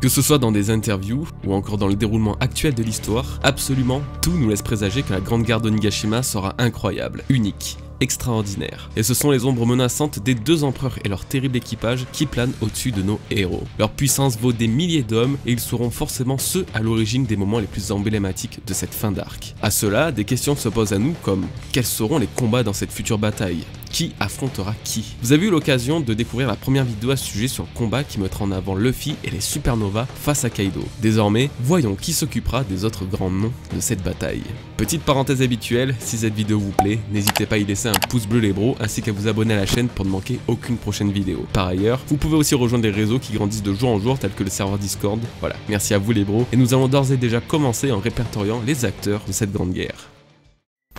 Que ce soit dans des interviews ou encore dans le déroulement actuel de l'histoire, absolument tout nous laisse présager que la Grande Guerre d'Onigashima sera incroyable, unique, extraordinaire. Et ce sont les ombres menaçantes des deux empereurs et leur terrible équipage qui planent au-dessus de nos héros. Leur puissance vaut des milliers d'hommes et ils seront forcément ceux à l'origine des moments les plus emblématiques de cette fin d'arc. À cela, des questions se posent à nous comme quels seront les combats dans cette future bataille ? Qui affrontera qui? Vous avez eu l'occasion de découvrir la première vidéo à ce sujet sur le combat qui mettra en avant Luffy et les Supernovas face à Kaido. Désormais, voyons qui s'occupera des autres grands noms de cette bataille. Petite parenthèse habituelle, si cette vidéo vous plaît, n'hésitez pas à y laisser un pouce bleu les bros, ainsi qu'à vous abonner à la chaîne pour ne manquer aucune prochaine vidéo. Par ailleurs, vous pouvez aussi rejoindre les réseaux qui grandissent de jour en jour tels que le serveur Discord. Voilà, merci à vous les bros, et nous allons d'ores et déjà commencer en répertoriant les acteurs de cette grande guerre.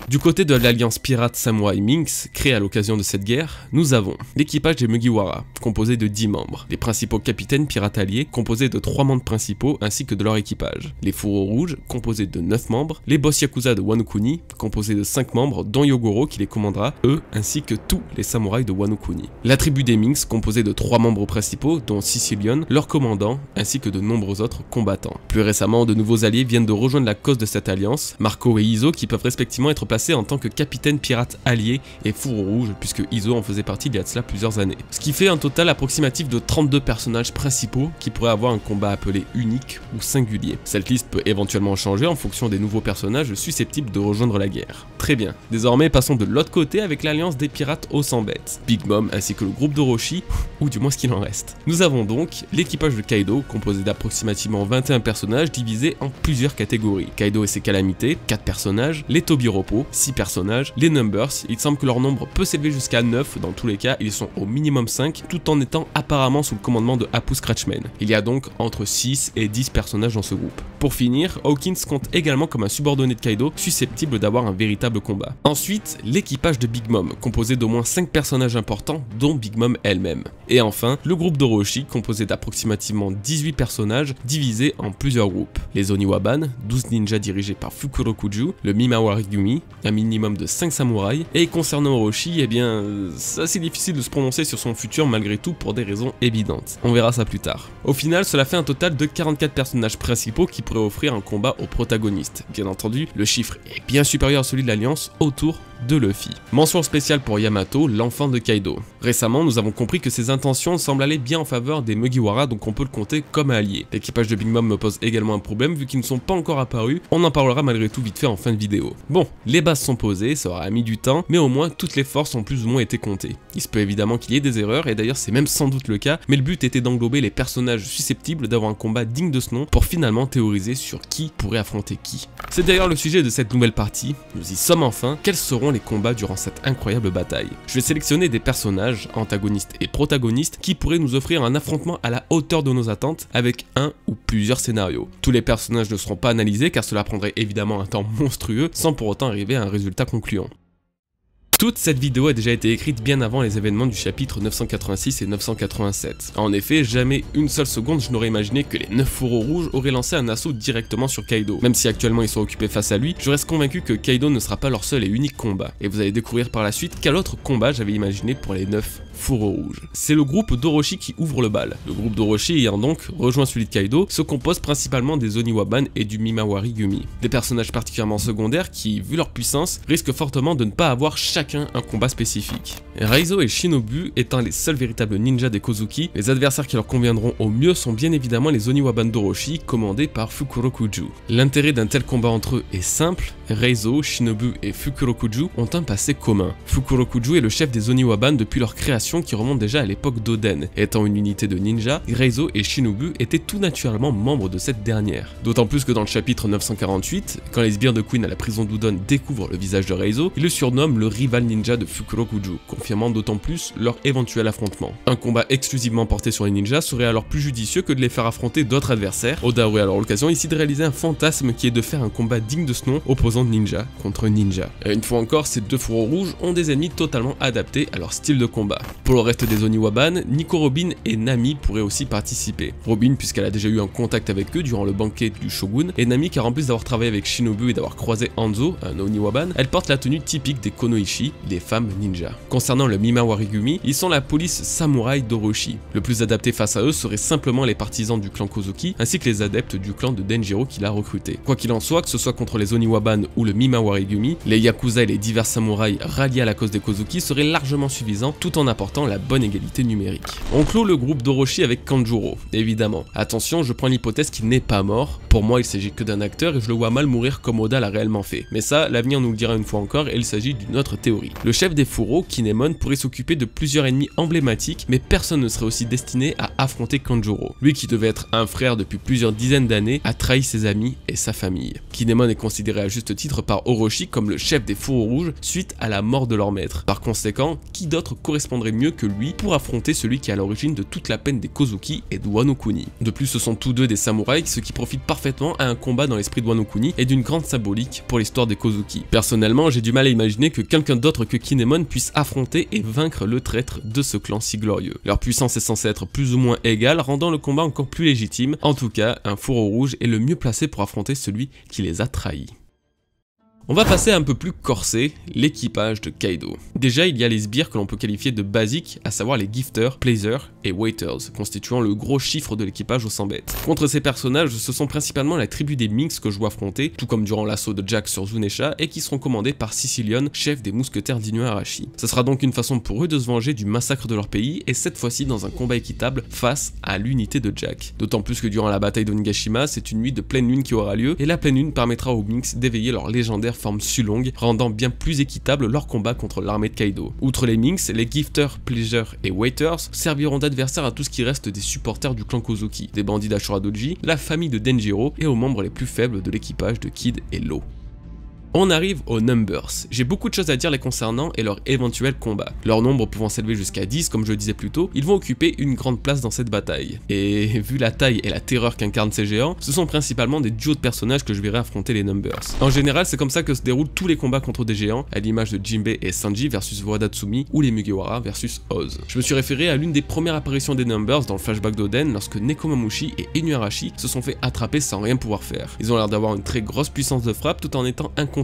Du côté de l'alliance pirate Samurai Minx, créée à l'occasion de cette guerre, nous avons l'équipage des Mugiwara, composé de 10 membres, les principaux capitaines pirates alliés, composés de 3 membres principaux ainsi que de leur équipage, les fourreaux rouges, composés de 9 membres, les boss Yakuza de Wano Kuni, composés de 5 membres, dont Yogoro qui les commandera, eux, ainsi que tous les samouraïs de Wano Kuni. La tribu des Minx, composée de 3 membres principaux, dont Sicilian, leur commandant, ainsi que de nombreux autres combattants. Plus récemment, de nouveaux alliés viennent de rejoindre la cause de cette alliance, Marco et Izo qui peuvent respectivement être placé en tant que capitaine pirate allié et fourreau rouge puisque Izo en faisait partie il y a de cela plusieurs années. Ce qui fait un total approximatif de 32 personnages principaux qui pourraient avoir un combat appelé unique ou singulier. Cette liste peut éventuellement changer en fonction des nouveaux personnages susceptibles de rejoindre la guerre. Très bien, désormais passons de l'autre côté avec l'alliance des pirates aux 100 bêtes, Big Mom ainsi que le groupe d'Orochi, ou du moins ce qu'il en reste. Nous avons donc l'équipage de Kaido composé d'approximativement 21 personnages divisés en plusieurs catégories. Kaido et ses calamités, 4 personnages, les Tobiropo, 6 personnages, les Numbers, il semble que leur nombre peut s'élever jusqu'à 9, dans tous les cas ils sont au minimum 5, tout en étant apparemment sous le commandement de Apu Scratchman. Il y a donc entre 6 et 10 personnages dans ce groupe. Pour finir, Hawkins compte également comme un subordonné de Kaido, susceptible d'avoir un véritable combat. Ensuite, l'équipage de Big Mom, composé d'au moins 5 personnages importants, dont Big Mom elle-même. Et enfin, le groupe d'Orochi, composé d'approximativement 18 personnages, divisés en plusieurs groupes. Les Oniwaban, 12 ninjas dirigés par Fukurokuju, le Mimawarigumi, un minimum de 5 samouraïs, et concernant Orochi, eh bien, c'est assez difficile de se prononcer sur son futur malgré tout pour des raisons évidentes. On verra ça plus tard. Au final, cela fait un total de 44 personnages principaux qui pourraient offrir un combat aux protagonistes. Bien entendu, le chiffre est bien supérieur à celui de l'Alliance autour de Luffy. Mention spéciale pour Yamato, l'enfant de Kaido. Récemment, nous avons compris que ses intentions semblent aller bien en faveur des Mugiwara, donc on peut le compter comme allié. L'équipage de Big Mom me pose également un problème vu qu'ils ne sont pas encore apparus, on en parlera malgré tout vite fait en fin de vidéo. Bon, les bases sont posées, ça aura mis du temps, mais au moins toutes les forces ont plus ou moins été comptées. Il se peut évidemment qu'il y ait des erreurs, et d'ailleurs c'est même sans doute le cas, mais le but était d'englober les personnages susceptibles d'avoir un combat digne de ce nom pour finalement théoriser sur qui pourrait affronter qui. C'est d'ailleurs le sujet de cette nouvelle partie, nous y sommes enfin, quels seront les combats durant cette incroyable bataille. Je vais sélectionner des personnages, antagonistes et protagonistes, qui pourraient nous offrir un affrontement à la hauteur de nos attentes avec un ou plusieurs scénarios. Tous les personnages ne seront pas analysés car cela prendrait évidemment un temps monstrueux sans pour autant arriver à un résultat concluant. Toute cette vidéo a déjà été écrite bien avant les événements du chapitre 986 et 987. En effet, jamais une seule seconde je n'aurais imaginé que les 9 fourreaux rouges auraient lancé un assaut directement sur Kaido. Même si actuellement ils sont occupés face à lui, je reste convaincu que Kaido ne sera pas leur seul et unique combat. Et vous allez découvrir par la suite quel autre combat j'avais imaginé pour les 9 fourreaux rouges. C'est le groupe d'Orochi qui ouvre le bal. Le groupe d'Orochi ayant donc rejoint celui de Kaido, se compose principalement des Oniwaban et du Mimawarigumi. Des personnages particulièrement secondaires qui, vu leur puissance, risquent fortement de ne pas avoir chacun un combat spécifique. Raizo et Shinobu étant les seuls véritables ninjas des Kozuki, les adversaires qui leur conviendront au mieux sont bien évidemment les Oniwaban d'Orochi, commandés par Fukurokuju. L'intérêt d'un tel combat entre eux est simple, Raizo, Shinobu et Fukurokuju ont un passé commun. Fukurokuju est le chef des Oniwaban depuis leur création qui remonte déjà à l'époque d'Oden. Étant une unité de ninja, Raizo et Shinobu étaient tout naturellement membres de cette dernière. D'autant plus que dans le chapitre 948, quand les sbires de Queen à la prison d'Udon découvrent le visage de Raizo, ils le surnomment le rival ninja de Fukurokuju, confirmant d'autant plus leur éventuel affrontement. Un combat exclusivement porté sur les ninjas serait alors plus judicieux que de les faire affronter d'autres adversaires. Oda aurait alors l'occasion ici de réaliser un fantasme qui est de faire un combat digne de ce nom opposant sont ninja contre ninja. Et une fois encore, ces deux fourreaux rouges ont des ennemis totalement adaptés à leur style de combat. Pour le reste des Oniwaban, Nico Robin et Nami pourraient aussi participer. Robin puisqu'elle a déjà eu un contact avec eux durant le banquet du Shogun, et Nami car en plus d'avoir travaillé avec Shinobu et d'avoir croisé Hanzo, un Oniwaban, elle porte la tenue typique des Konoichi, les femmes ninja. Concernant le Mima Warigumi, ils sont la police samouraï d'Orochi. Le plus adapté face à eux seraient simplement les partisans du clan Kozuki, ainsi que les adeptes du clan de Denjiro qu'il a recruté. Quoi qu'il en soit, que ce soit contre les Oniwaban ou le Mima Warigumi, les Yakuza et les divers samouraïs ralliés à la cause des Kozuki seraient largement suffisants tout en apportant la bonne égalité numérique. On clôt le groupe d'Orochi avec Kanjuro, évidemment. Attention, je prends l'hypothèse qu'il n'est pas mort. Pour moi, il s'agit que d'un acteur et je le vois mal mourir comme Oda l'a réellement fait. Mais ça, l'avenir nous le dira une fois encore et il s'agit d'une autre théorie. Le chef des fourreaux, Kinemon, pourrait s'occuper de plusieurs ennemis emblématiques, mais personne ne serait aussi destiné à affronter Kanjuro. Lui qui devait être un frère depuis plusieurs dizaines d'années, a trahi ses amis et sa famille. Kinemon est considéré à juste titre par Orochi comme le chef des fourreaux rouges suite à la mort de leur maître. Par conséquent, qui d'autre correspondrait mieux que lui pour affronter celui qui est à l'origine de toute la peine des Kozuki et de Wano Kuni. De plus, ce sont tous deux des samouraïs, ce qui profite parfaitement à un combat dans l'esprit de Wano Kuni et d'une grande symbolique pour l'histoire des Kozuki. Personnellement, j'ai du mal à imaginer que quelqu'un d'autre que Kinemon puisse affronter et vaincre le traître de ce clan si glorieux. Leur puissance est censée être plus ou moins égale, rendant le combat encore plus légitime. En tout cas, un fourreau rouge est le mieux placé pour affronter celui qui les a trahis. On va passer un peu plus corsé, l'équipage de Kaido. Déjà, il y a les sbires que l'on peut qualifier de basiques, à savoir les gifters, pleasers et waiters, constituant le gros chiffre de l'équipage au 100 bêtes. Contre ces personnages, ce sont principalement la tribu des Minks que je vois affronter, tout comme durant l'assaut de Jack sur Zunesha, et qui seront commandés par Sicilion, chef des mousquetaires d'Inuarashi. Ce sera donc une façon pour eux de se venger du massacre de leur pays, et cette fois-ci dans un combat équitable face à l'unité de Jack. D'autant plus que durant la bataille d'Onigashima, c'est une nuit de pleine lune qui aura lieu, et la pleine lune permettra aux Minks d'éveiller leur légendaire forme Sulong, rendant bien plus équitable leur combat contre l'armée de Kaido. Outre les Minks, les gifters, pleasers et waiters serviront d'adversaires à tout ce qui reste des supporters du clan Kozuki, des bandits d'Ashura Doji, la famille de Denjiro et aux membres les plus faibles de l'équipage de Kid et Law. On arrive aux Numbers. J'ai beaucoup de choses à dire les concernant et leur éventuel combat. Leur nombre pouvant s'élever jusqu'à 10 comme je le disais plus tôt, ils vont occuper une grande place dans cette bataille. Et vu la taille et la terreur qu'incarnent ces géants, ce sont principalement des duos de personnages que je verrai affronter les Numbers. En général, c'est comme ça que se déroulent tous les combats contre des géants, à l'image de Jinbei et Sanji versus Wadatsumi ou les Mugiwara versus Oz. Je me suis référé à l'une des premières apparitions des Numbers dans le flashback d'Oden lorsque Nekomamushi et Inuarashi se sont fait attraper sans rien pouvoir faire. Ils ont l'air d'avoir une très grosse puissance de frappe tout en étant incontrôlables.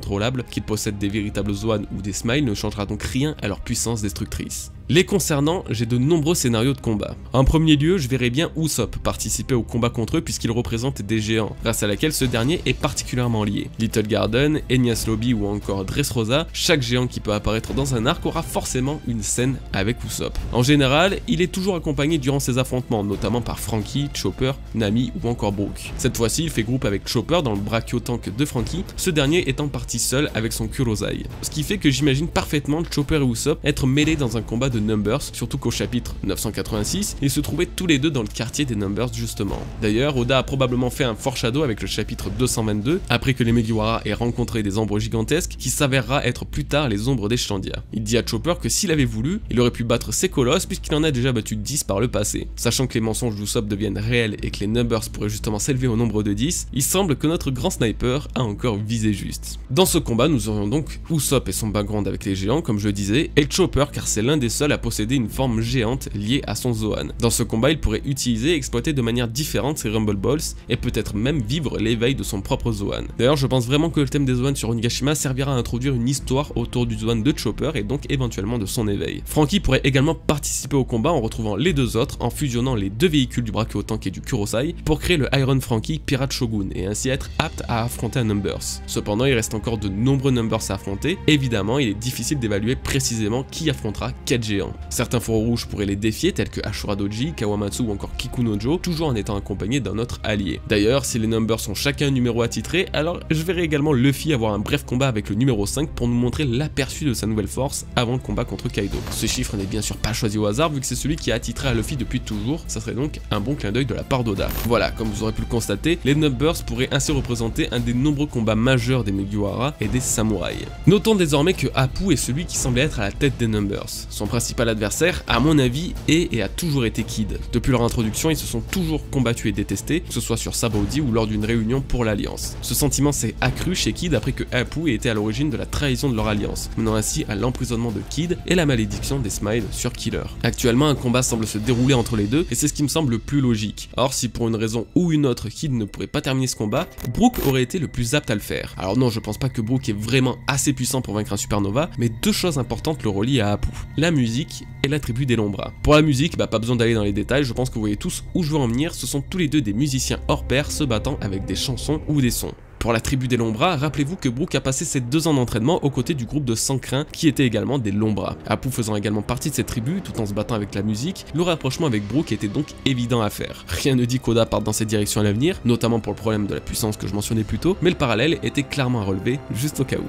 Qu'ils possèdent des véritables Zoan ou des Smiles ne changera donc rien à leur puissance destructrice. Les concernant, j'ai de nombreux scénarios de combat. En premier lieu, je verrai bien Usopp participer au combat contre eux puisqu'il représente des géants, grâce à laquelle ce dernier est particulièrement lié. Little Garden, Enies Lobby ou encore Dressrosa, chaque géant qui peut apparaître dans un arc aura forcément une scène avec Usopp. En général, il est toujours accompagné durant ses affrontements, notamment par Franky, Chopper, Nami ou encore Brook. Cette fois-ci, il fait groupe avec Chopper dans le Brachio Tank de Franky, ce dernier étant parti seul avec son Kurosai. Ce qui fait que j'imagine parfaitement Chopper et Usopp être mêlés dans un combat de Numbers, surtout qu'au chapitre 986, ils se trouvaient tous les deux dans le quartier des Numbers justement. D'ailleurs, Oda a probablement fait un foreshadow avec le chapitre 222, après que les Mugiwara aient rencontré des ombres gigantesques qui s'avérera être plus tard les ombres des Shandia. Il dit à Chopper que s'il avait voulu, il aurait pu battre ces colosses puisqu'il en a déjà battu 10 par le passé. Sachant que les mensonges d'Usopp deviennent réels et que les Numbers pourraient justement s'élever au nombre de 10, il semble que notre grand sniper a encore visé juste. Dans ce combat, nous aurions donc Usopp et son background avec les géants, comme je disais, et Chopper car c'est l'un des seuls à posséder une forme géante liée à son Zoan. Dans ce combat, il pourrait utiliser et exploiter de manière différente ses Rumble Balls et peut-être même vivre l'éveil de son propre Zoan. D'ailleurs, je pense vraiment que le thème des Zoan sur Onigashima servira à introduire une histoire autour du Zoan de Chopper et donc éventuellement de son éveil. Franky pourrait également participer au combat en retrouvant les deux autres, en fusionnant les deux véhicules du Brachio Tank et du Kurosai pour créer le Iron Franky Pirate Shogun et ainsi être apte à affronter un Numbers. Cependant, il reste encore de nombreux Numbers à affronter. Évidemment, il est difficile d'évaluer précisément qui affrontera quel géant. Certains fourreaux rouges pourraient les défier, tels que Ashura Doji, Kawamatsu ou encore Kikunojo, toujours en étant accompagnés d'un autre allié. D'ailleurs, si les Numbers sont chacun un numéro attitré, alors je verrai également Luffy avoir un bref combat avec le numéro 5 pour nous montrer l'aperçu de sa nouvelle force avant le combat contre Kaido. Ce chiffre n'est bien sûr pas choisi au hasard vu que c'est celui qui est attitré à Luffy depuis toujours, ça serait donc un bon clin d'œil de la part d'Oda. Voilà, comme vous aurez pu le constater, les Numbers pourraient ainsi représenter un des nombreux combats majeurs des Mugiwara et des samouraïs. Notons désormais que Apu est celui qui semblait être à la tête des Numbers. Son principal principal adversaire, à mon avis, est et a toujours été Kid. Depuis leur introduction, ils se sont toujours combattus et détestés, que ce soit sur Sabaody ou lors d'une réunion pour l'Alliance. Ce sentiment s'est accru chez Kid après que Apu ait été à l'origine de la trahison de leur alliance, menant ainsi à l'emprisonnement de Kid et la malédiction des Smiles sur Killer. Actuellement, un combat semble se dérouler entre les deux, et c'est ce qui me semble le plus logique. Or, si pour une raison ou une autre, Kid ne pourrait pas terminer ce combat, Brook aurait été le plus apte à le faire. Alors non, je pense pas que Brook est vraiment assez puissant pour vaincre un Supernova, mais deux choses importantes le relient à Apu: la musique et la tribu des Lombra. Pour la musique, pas besoin d'aller dans les détails, je pense que vous voyez tous où je veux en venir, ce sont tous les deux des musiciens hors pair se battant avec des chansons ou des sons. Pour la tribu des Lombra, rappelez-vous que Brook a passé ses 2 ans d'entraînement aux côtés du groupe de Sancrin qui était également des Lombra. Apu faisant également partie de cette tribu tout en se battant avec la musique, le rapprochement avec Brook était donc évident à faire. Rien ne dit qu'Oda parte dans cette direction à l'avenir, notamment pour le problème de la puissance que je mentionnais plus tôt, mais le parallèle était clairement à relever, juste au cas où.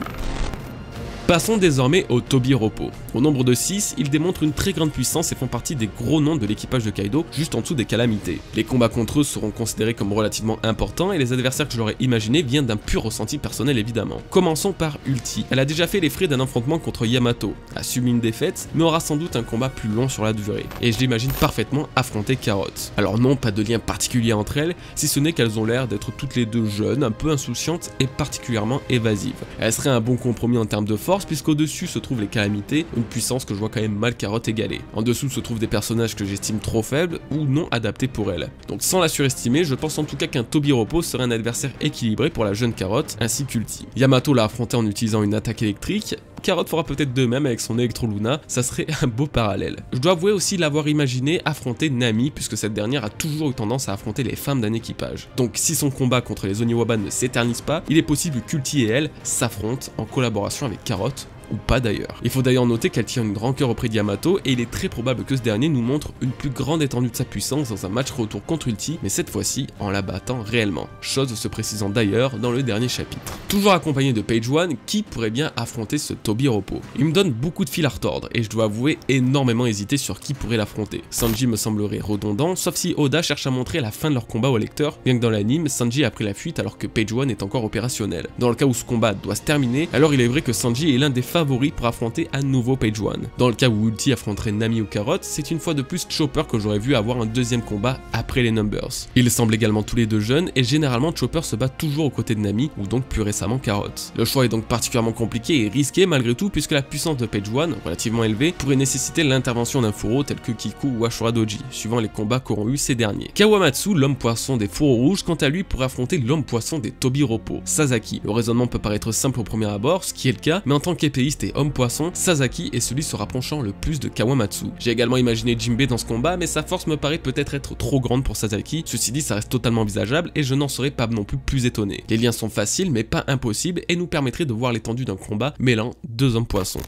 Passons désormais au Tobi-Roppo. Au nombre de 6, ils démontrent une très grande puissance et font partie des gros noms de l'équipage de Kaido, juste en dessous des calamités. Les combats contre eux seront considérés comme relativement importants et les adversaires que je leur ai imaginés viennent d'un pur ressenti personnel évidemment. Commençons par Ulti. Elle a déjà fait les frais d'un affrontement contre Yamato, a subi une défaite, mais aura sans doute un combat plus long sur la durée. Et je l'imagine parfaitement affronter Carrot. Alors non, pas de lien particulier entre elles, si ce n'est qu'elles ont l'air d'être toutes les deux jeunes, un peu insouciantes et particulièrement évasives. Elles seraient un bon compromis en termes de force, puisqu'au-dessus se trouvent les calamités, une puissance que je vois quand même mal Carrot égaler. En dessous se trouvent des personnages que j'estime trop faibles ou non adaptés pour elle. Donc sans la surestimer, je pense en tout cas qu'un Tobi-Roppo serait un adversaire équilibré pour la jeune Carrot, ainsi qu'Ulti. Yamato l'a affronté en utilisant une attaque électrique, Carrot fera peut-être de même avec son Electro Luna, ça serait un beau parallèle. Je dois avouer aussi l'avoir imaginé affronter Nami, puisque cette dernière a toujours eu tendance à affronter les femmes d'un équipage. Donc si son combat contre les Oniwaban ne s'éternise pas, il est possible qu'Ulti et elle s'affrontent en collaboration avec Carrot, ou pas d'ailleurs. Il faut d'ailleurs noter qu'elle tient une rancœur auprès de Yamato et il est très probable que ce dernier nous montre une plus grande étendue de sa puissance dans un match retour contre Ulti, mais cette fois-ci en la battant réellement, chose se précisant d'ailleurs dans le dernier chapitre. Toujours accompagné de Page One, qui pourrait bien affronter ce Tobi-Roppo? Il me donne beaucoup de fil à retordre et je dois avouer énormément hésiter sur qui pourrait l'affronter. Sanji me semblerait redondant, sauf si Oda cherche à montrer la fin de leur combat au lecteur, bien que dans l'anime, Sanji a pris la fuite alors que Page One est encore opérationnel. Dans le cas où ce combat doit se terminer, alors il est vrai que Sanji est l'un des favoris pour affronter à nouveau Page One. Dans le cas où Ulti affronterait Nami ou Carrot, c'est une fois de plus Chopper que j'aurais vu avoir un deuxième combat après les Numbers. Ils semblent également tous les deux jeunes et généralement Chopper se bat toujours aux côtés de Nami ou donc plus récemment Carrot. Le choix est donc particulièrement compliqué et risqué malgré tout puisque la puissance de Page One, relativement élevée, pourrait nécessiter l'intervention d'un fourreau tel que Kiku ou Ashura Doji, suivant les combats qu'auront eu ces derniers. Kawamatsu, l'homme poisson des fourreaux rouges, quant à lui pourrait affronter l'homme poisson des Tobi-Roppo, Sasaki. Le raisonnement peut paraître simple au premier abord, ce qui est le cas, mais en tant qu'épéiste et homme poisson, Sasaki est celui se rapprochant le plus de Kawamatsu. J'ai également imaginé Jinbei dans ce combat, mais sa force me paraît peut-être être trop grande pour Sasaki, ceci dit ça reste totalement envisageable et je n'en serais pas non plus étonné. Les liens sont faciles mais pas impossibles et nous permettraient de voir l'étendue d'un combat mêlant deux hommes poissons.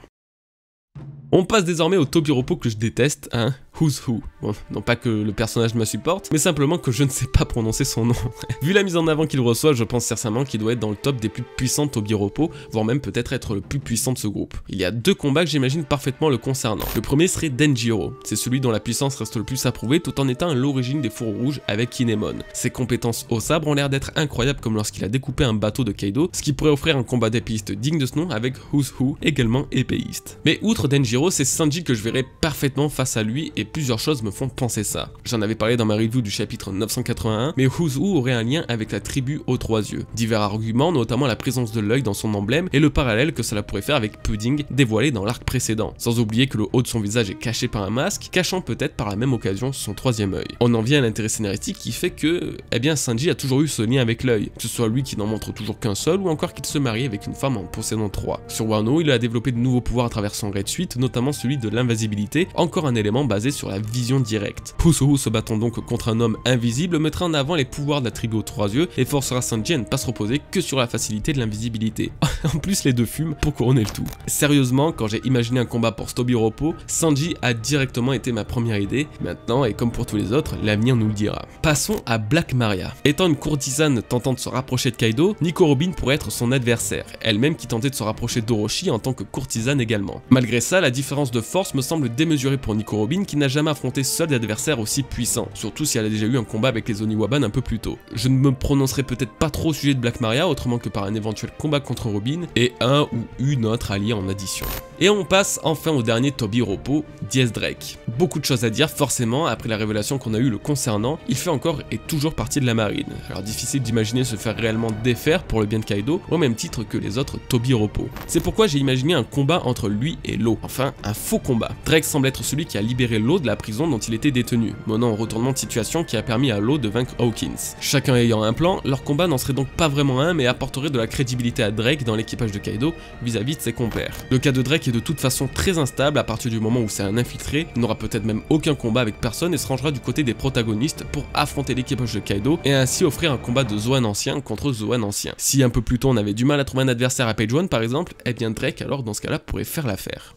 On passe désormais au Tobi-Roppo que je déteste, hein, Who's Who. Bon, non pas que le personnage me supporte, mais simplement que je ne sais pas prononcer son nom. Vu la mise en avant qu'il reçoit, je pense sincèrement qu'il doit être dans le top des plus puissants Tobi-Roppo, voire même peut-être être le plus puissant de ce groupe. Il y a deux combats que j'imagine parfaitement le concernant. Le premier serait Denjiro, c'est celui dont la puissance reste le plus approuvée tout en étant à l'origine des fourreaux rouges avec Kinemon. Ses compétences au sabre ont l'air d'être incroyables comme lorsqu'il a découpé un bateau de Kaido, ce qui pourrait offrir un combat d'épéiste digne de ce nom avec Who's Who, également épéiste. Mais outre Denjiro, c'est Sanji que je verrais parfaitement face à lui et plusieurs choses me font penser ça. J'en avais parlé dans ma review du chapitre 981, mais Who's Who aurait un lien avec la tribu aux trois yeux. Divers arguments, notamment la présence de l'œil dans son emblème et le parallèle que cela pourrait faire avec Pudding dévoilé dans l'arc précédent. Sans oublier que le haut de son visage est caché par un masque, cachant peut-être par la même occasion son troisième œil. On en vient à l'intérêt scénaristique qui fait que, eh bien Sanji a toujours eu ce lien avec l'œil, que ce soit lui qui n'en montre toujours qu'un seul ou encore qu'il se marie avec une femme en possédant trois. Sur Wano, il a développé de nouveaux pouvoirs à travers son raid suite, notamment celui de l'invisibilité, encore un élément basé sur la vision directe. Who's Who se battant donc contre un homme invisible mettra en avant les pouvoirs de la tribu aux trois yeux et forcera Sanji à ne pas se reposer que sur la facilité de l'invisibilité. En plus les deux fument pour couronner le tout. Sérieusement, quand j'ai imaginé un combat pour Tobi-Roppo, Sanji a directement été ma première idée. Maintenant, et comme pour tous les autres, l'avenir nous le dira. Passons à Black Maria. Étant une courtisane tentant de se rapprocher de Kaido, Nico Robin pourrait être son adversaire, elle-même qui tentait de se rapprocher d'Orochi en tant que courtisane également. Malgré ça, la différence de force me semble démesurée pour Nico Robin qui n'a jamais affronté seul d'adversaires aussi puissants, surtout si elle a déjà eu un combat avec les Oniwaban un peu plus tôt. Je ne me prononcerai peut-être pas trop au sujet de Black Maria, autrement que par un éventuel combat contre Robin, et un ou une autre alliée en addition. Et on passe enfin au dernier Toby Roppo, Diez Drake. Beaucoup de choses à dire forcément, après la révélation qu'on a eue le concernant, il fait encore et toujours partie de la marine. Alors difficile d'imaginer se faire réellement défaire pour le bien de Kaido, au même titre que les autres Toby Roppo. C'est pourquoi j'ai imaginé un combat entre lui et Law, enfin un faux combat. Drake semble être celui qui a libéré Law de la prison dont il était détenu, menant au retournement de situation qui a permis à Law de vaincre Hawkins. Chacun ayant un plan, leur combat n'en serait donc pas vraiment un, mais apporterait de la crédibilité à Drake dans l'équipage de Kaido vis-à-vis de ses compères. Le cas de Drake est de toute façon très instable à partir du moment où c'est un infiltré, il n'aura peut-être même aucun combat avec personne et se rangera du côté des protagonistes pour affronter l'équipage de Kaido et ainsi offrir un combat de Zoan ancien contre Zoan ancien. Si un peu plus tôt on avait du mal à trouver un adversaire à Page 1 par exemple, eh bien Drake alors dans ce cas-là pourrait faire l'affaire.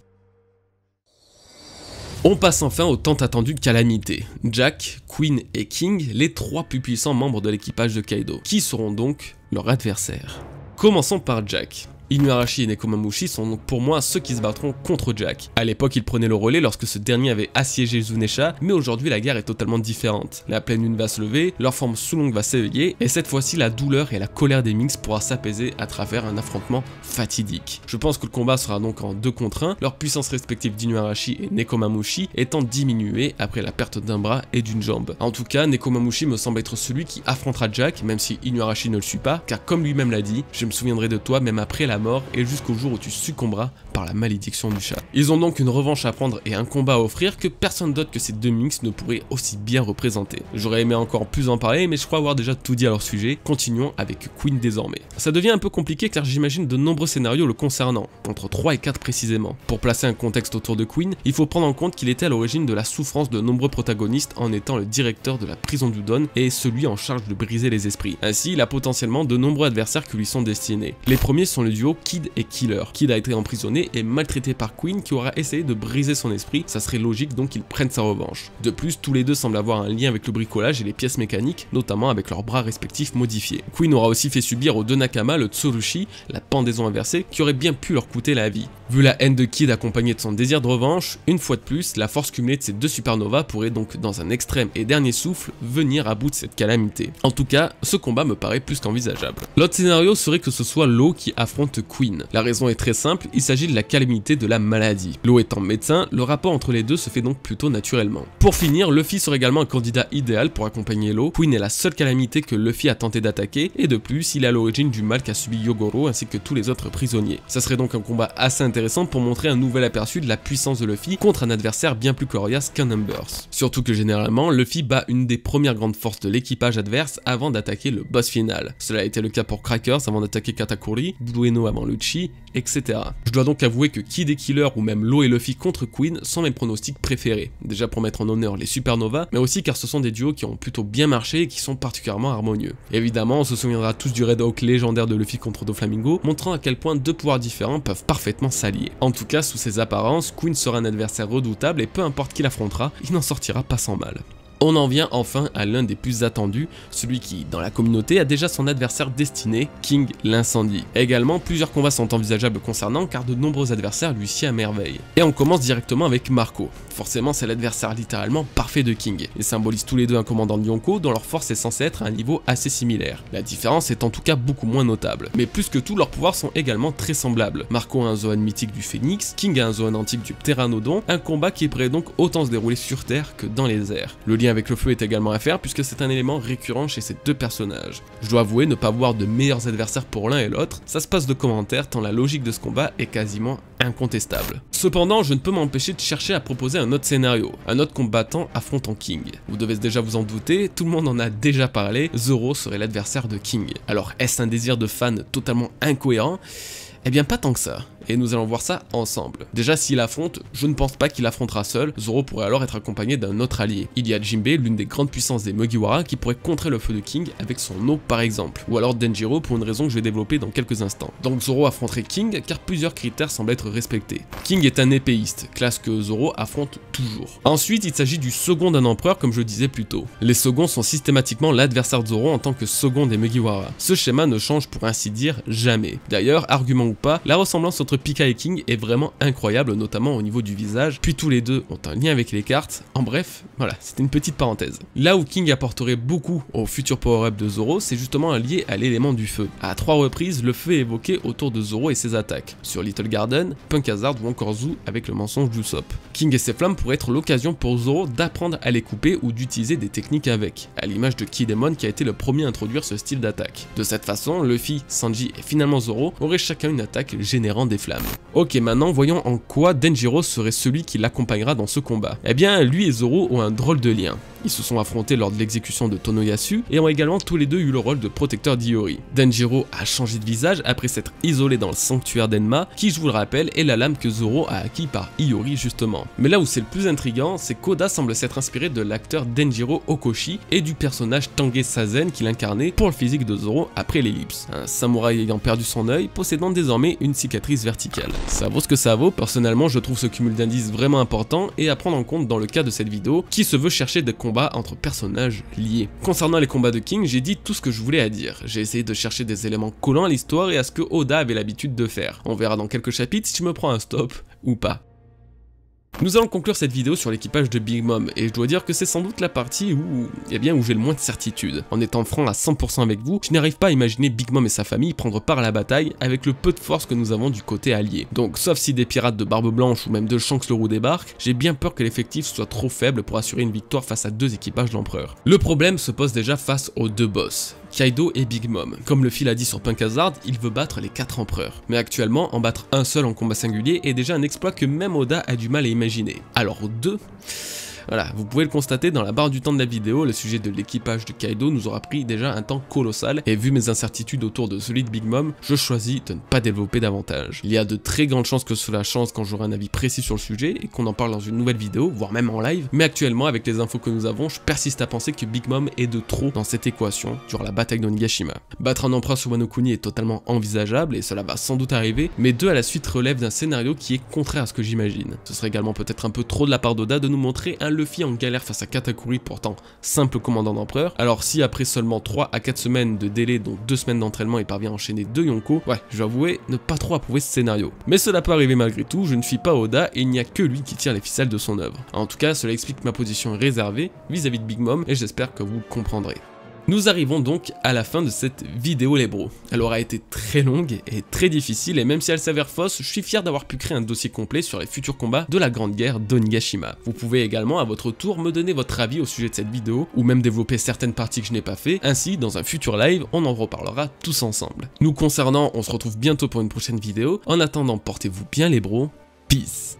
On passe enfin au tant attendu calamité. Jack, Queen et King, les trois plus puissants membres de l'équipage de Kaido. Qui seront donc leurs adversaires? Commençons par Jack. Inuarashi et Nekomamushi sont donc pour moi ceux qui se battront contre Jack. À l'époque, ils prenaient le relais lorsque ce dernier avait assiégé Zunesha, mais aujourd'hui la guerre est totalement différente. La pleine lune va se lever, leur forme Sulong va s'éveiller, et cette fois-ci la douleur et la colère des Minks pourra s'apaiser à travers un affrontement fatidique. Je pense que le combat sera donc en 2 contre 1, leur puissance respective d'Inuarashi et Nekomamushi étant diminuée après la perte d'un bras et d'une jambe. En tout cas, Nekomamushi me semble être celui qui affrontera Jack, même si Inuarashi ne le suit pas, car comme lui-même l'a dit, je me souviendrai de toi même après la mort et jusqu'au jour où tu succomberas par la malédiction du chat. Ils ont donc une revanche à prendre et un combat à offrir que personne d'autre que ces deux Minks ne pourrait aussi bien représenter. J'aurais aimé encore plus en parler, mais je crois avoir déjà tout dit à leur sujet. Continuons avec Queen désormais. Ça devient un peu compliqué car j'imagine de nombreux scénarios le concernant, entre 3 et 4 précisément. Pour placer un contexte autour de Queen, il faut prendre en compte qu'il était à l'origine de la souffrance de nombreux protagonistes en étant le directeur de la prison d'Udon et celui en charge de briser les esprits. Ainsi, il a potentiellement de nombreux adversaires qui lui sont destinés. Les premiers sont le duo Kid et Killer. Kid a été emprisonné et maltraité par Queen qui aura essayé de briser son esprit, ça serait logique donc qu'il prenne sa revanche. De plus, tous les deux semblent avoir un lien avec le bricolage et les pièces mécaniques, notamment avec leurs bras respectifs modifiés. Queen aura aussi fait subir aux deux Nakama le Tsurushi, la pendaison inversée, qui aurait bien pu leur coûter la vie. Vu la haine de Kid accompagnée de son désir de revanche, une fois de plus, la force cumulée de ces deux supernovas pourrait donc, dans un extrême et dernier souffle, venir à bout de cette calamité. En tout cas, ce combat me paraît plus qu'envisageable. L'autre scénario serait que ce soit Law qui affronte Queen. La raison est très simple, il s'agit de la calamité de la maladie. Law étant médecin, le rapport entre les deux se fait donc plutôt naturellement. Pour finir, Luffy serait également un candidat idéal pour accompagner Law. Queen est la seule calamité que Luffy a tenté d'attaquer, et de plus, il est à l'origine du mal qu'a subi Yogoro ainsi que tous les autres prisonniers. Ça serait donc un combat assez intéressant pour montrer un nouvel aperçu de la puissance de Luffy contre un adversaire bien plus coriace qu'un Numbers. Surtout que généralement, Luffy bat une des premières grandes forces de l'équipage adverse avant d'attaquer le boss final. Cela a été le cas pour Crackers avant d'attaquer Katakuri, Blueno avant Lucci, etc. Je dois donc avouer que Kid et Killer ou même Law et Luffy contre Queen sont mes pronostics préférés. Déjà pour mettre en honneur les supernovas, mais aussi car ce sont des duos qui ont plutôt bien marché et qui sont particulièrement harmonieux. Évidemment, on se souviendra tous du Red Hawk légendaire de Luffy contre Doflamingo, montrant à quel point deux pouvoirs différents peuvent parfaitement s'allier. En tout cas, sous ses apparences, Queen sera un adversaire redoutable et peu importe qui l'affrontera, il n'en sortira pas sans mal. On en vient enfin à l'un des plus attendus, celui qui, dans la communauté, a déjà son adversaire destiné, King l'Incendie. Également, plusieurs combats sont envisageables concernant car de nombreux adversaires lui sied à merveille. Et on commence directement avec Marco. Forcément, c'est l'adversaire littéralement parfait de King. Ils symbolisent tous les deux un commandant de Yonko dont leur force est censée être à un niveau assez similaire. La différence est en tout cas beaucoup moins notable. Mais plus que tout, leurs pouvoirs sont également très semblables. Marco a un Zoan mythique du Phénix, King a un Zoan antique du Pteranodon, un combat qui pourrait donc autant se dérouler sur Terre que dans les airs. Le lien avec le feu est également à faire puisque c'est un élément récurrent chez ces deux personnages. Je dois avouer ne pas voir de meilleurs adversaires pour l'un et l'autre, ça se passe de commentaires tant la logique de ce combat est quasiment incontestable. Cependant, je ne peux m'empêcher de chercher à proposer un autre scénario, un autre combattant affrontant King. Vous devez déjà vous en douter, tout le monde en a déjà parlé, Zoro serait l'adversaire de King. Alors est-ce un désir de fan totalement incohérent? Eh bien pas tant que ça, et nous allons voir ça ensemble. Déjà s'il affronte, je ne pense pas qu'il affrontera seul, Zoro pourrait alors être accompagné d'un autre allié. Il y a Jinbei, l'une des grandes puissances des Mugiwara, qui pourrait contrer le feu de King avec son eau par exemple, ou alors Denjiro pour une raison que je vais développer dans quelques instants. Donc Zoro affronterait King car plusieurs critères semblent être respectés. King est un épéiste, classe que Zoro affronte toujours. Ensuite il s'agit du second d'un empereur comme je le disais plus tôt. Les seconds sont systématiquement l'adversaire de Zoro en tant que second des Mugiwara. Ce schéma ne change pour ainsi dire jamais. D'ailleurs, argument ou pas, la ressemblance entre entre Pika et King est vraiment incroyable, notamment au niveau du visage, puis tous les deux ont un lien avec les cartes. En bref, voilà, c'était une petite parenthèse. Là où King apporterait beaucoup au futur power-up de Zoro, c'est justement lié à l'élément du feu. À 3 reprises, le feu est évoqué autour de Zoro et ses attaques, sur Little Garden, Punk Hazard ou encore Zou avec le mensonge d'Usopp. King et ses flammes pourraient être l'occasion pour Zoro d'apprendre à les couper ou d'utiliser des techniques avec, à l'image de Kidemon qui a été le premier à introduire ce style d'attaque. De cette façon, Luffy, Sanji et finalement Zoro auraient chacun une attaque générant des flammes. Ok, maintenant voyons en quoi Denjiro serait celui qui l'accompagnera dans ce combat. Eh bien, lui et Zoro ont un drôle de lien. Ils se sont affrontés lors de l'exécution de Tonoyasu et ont également tous les deux eu le rôle de protecteur d'Iori. Denjiro a changé de visage après s'être isolé dans le sanctuaire d'Enma, qui, je vous le rappelle, est la lame que Zoro a acquis par Iori justement. Mais là où c'est le plus intriguant, c'est qu'Oda semble s'être inspiré de l'acteur Denjiro Okoshi et du personnage Tange Sazen qu'il incarnait pour le physique de Zoro après l'ellipse. Un samouraï ayant perdu son œil, possédant désormais une cicatrice verticale. Ça vaut ce que ça vaut, personnellement je trouve ce cumul d'indices vraiment important et à prendre en compte dans le cas de cette vidéo, qui se veut chercher des combats entre personnages liés. Concernant les combats de King, j'ai dit tout ce que je voulais à dire. J'ai essayé de chercher des éléments collants à l'histoire et à ce que Oda avait l'habitude de faire. On verra dans quelques chapitres si je me prends un stop ou pas. Nous allons conclure cette vidéo sur l'équipage de Big Mom, et je dois dire que c'est sans doute la partie où j'ai le moins de certitude. En étant franc à 100% avec vous, je n'arrive pas à imaginer Big Mom et sa famille prendre part à la bataille avec le peu de force que nous avons du côté allié. Donc sauf si des pirates de Barbe Blanche ou même de Shanks le Roux débarquent, j'ai bien peur que l'effectif soit trop faible pour assurer une victoire face à 2 équipages de l'Empereur. Le problème se pose déjà face aux 2 boss, Kaido et Big Mom. Comme Luffy l'a dit sur Punk Hazard, il veut battre les 4 empereurs. Mais actuellement, en battre un seul en combat singulier est déjà un exploit que même Oda a du mal à imaginer. Alors 2... Voilà, vous pouvez le constater dans la barre du temps de la vidéo, le sujet de l'équipage de Kaido nous aura pris déjà un temps colossal, et vu mes incertitudes autour de celui de Big Mom, je choisis de ne pas développer davantage. Il y a de très grandes chances que cela change quand j'aurai un avis précis sur le sujet, et qu'on en parle dans une nouvelle vidéo, voire même en live, mais actuellement, avec les infos que nous avons, je persiste à penser que Big Mom est de trop dans cette équation, durant la bataille d'Onigashima. Battre un empereur sur Wano Kuni est totalement envisageable, et cela va sans doute arriver, mais 2 à la suite relève d'un scénario qui est contraire à ce que j'imagine. Ce serait également peut-être un peu trop de la part d'Oda de nous montrer un Luffy en galère face à Katakuri, pourtant simple commandant d'empereur. Alors si après seulement 3 à 4 semaines de délai, dont 2 semaines d'entraînement, il parvient à enchaîner 2 Yonko, ouais, je vais avouer ne pas trop approuver ce scénario. Mais cela peut arriver malgré tout, je ne suis pas Oda et il n'y a que lui qui tire les ficelles de son œuvre. En tout cas, cela explique ma position réservée vis-à-vis de Big Mom et j'espère que vous le comprendrez. Nous arrivons donc à la fin de cette vidéo les bros. Elle aura été très longue et très difficile et même si elle s'avère fausse, je suis fier d'avoir pu créer un dossier complet sur les futurs combats de la Grande Guerre d'Onigashima. Vous pouvez également à votre tour me donner votre avis au sujet de cette vidéo ou même développer certaines parties que je n'ai pas fait, ainsi dans un futur live on en reparlera tous ensemble. Nous concernant, on se retrouve bientôt pour une prochaine vidéo. En attendant, portez-vous bien les bros, peace.